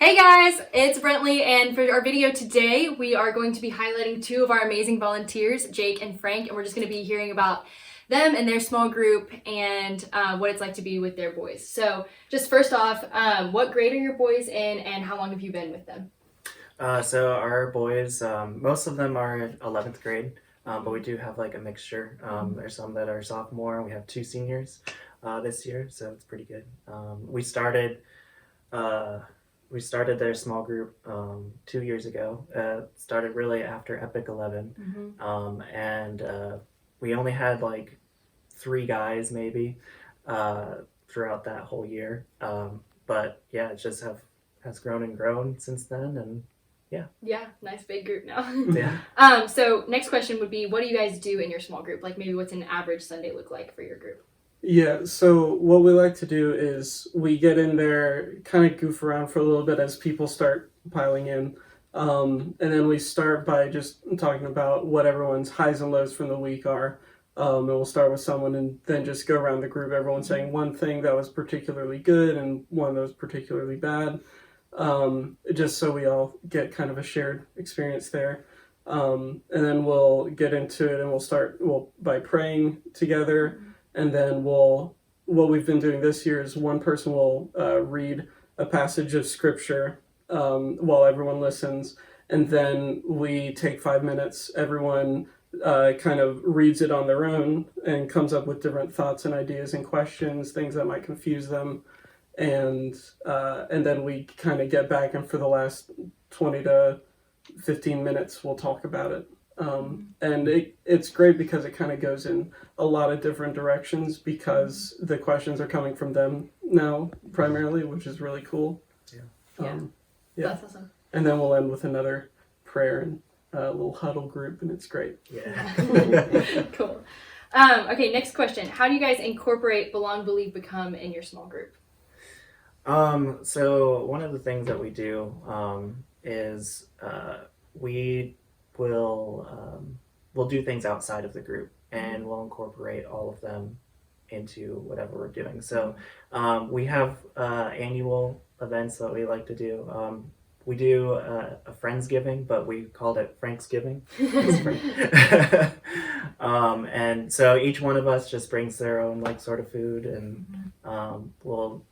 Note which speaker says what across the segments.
Speaker 1: Hey guys, it's Brentley, and for our video today, we are going to be highlighting two of our amazing volunteers, Jake and Frank, and we're just going to be hearing about them and their small group and what it's like to be with their boys. So just first off, what grade are your boys in and how long have you been with them?
Speaker 2: So our boys, most of them are in 11th grade, but we do have like a mixture. There's some that are sophomore, and we have two seniors this year, so it's pretty good. We started their small group 2 years ago. Started really after Epic 11, and we only had like three guys maybe throughout that whole year. But yeah, it just has grown and grown since then, and
Speaker 1: Yeah, nice big group now.
Speaker 2: yeah.
Speaker 1: So next question would be, what do you guys do in your small group? Like maybe what's an average Sunday look like for your group?
Speaker 3: Yeah, so what we like to do is we get in there, kind of goof around for a little bit as people start piling in. And then we start by just talking about what everyone's highs and lows from the week are. And we'll start with someone and then just go around the group, everyone saying one thing that was particularly good and one that was particularly bad. Just so we all get kind of a shared experience there. And then we'll get into it and we'll start by praying together. And then what we've been doing this year is one person will read a passage of scripture while everyone listens. And then we take 5 minutes. Everyone kind of reads it on their own and comes up with different thoughts and ideas and questions, things that might confuse them. And then we kind of get back, and for the last 20 to 15 minutes, we'll talk about it. And it's great because it kind of goes in a lot of different directions because the questions are coming from them now primarily, which is really cool.
Speaker 1: Yeah, that's awesome.
Speaker 3: And then we'll end with another prayer and a little huddle group, and it's great.
Speaker 2: Yeah.
Speaker 1: Cool. Okay, next question. How do you guys incorporate Belong, Believe, Become in your small group?
Speaker 2: So one of the things that we do is we'll do things outside of the group, and we'll incorporate all of them into whatever we're doing. So we have annual events that we like to do. We do a Friendsgiving, but we called it Franksgiving. And so each one of us just brings their own like sort of food, and we'll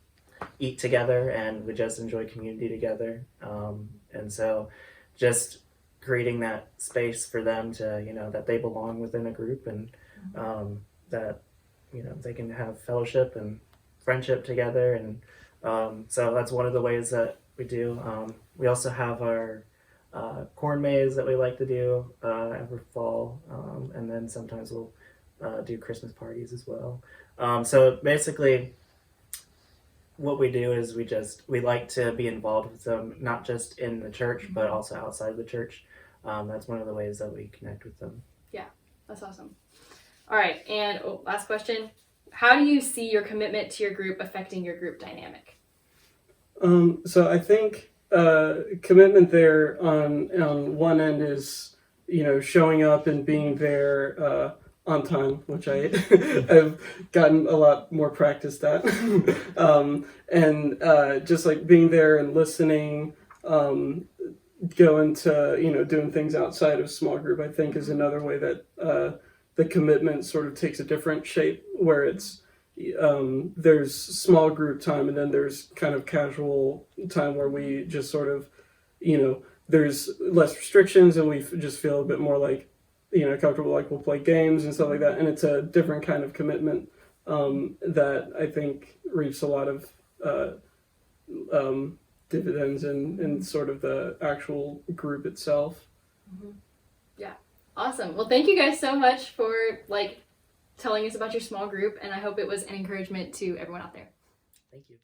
Speaker 2: eat together, and we just enjoy community together. And so just creating that space for them to, that they belong within a group, and that, they can have fellowship and friendship together. And so that's one of the ways that we do. We also have our corn maze that we like to do every fall. And then sometimes we'll do Christmas parties as well. So basically, what we do is we like to be involved with them, not just in the church, but also outside the church. That's one of the ways that we connect with them.
Speaker 1: Yeah, that's awesome. All right, and last question. How do you see your commitment to your group affecting your group dynamic?
Speaker 3: So I think commitment there on one end is, showing up and being there on time, which I've gotten a lot more practiced at. And just like being there and listening, going to, doing things outside of small group, I think is another way that the commitment sort of takes a different shape, where it's there's small group time, and then there's kind of casual time where we just sort of, there's less restrictions, and we just feel a bit more like, comfortable, like we'll play games and stuff like that. And it's a different kind of commitment that I think reaps a lot of dividends in sort of the actual group itself.
Speaker 1: Yeah, awesome. Well, thank you guys so much for telling us about your small group, and I hope it was an encouragement to everyone out there.
Speaker 2: Thank you.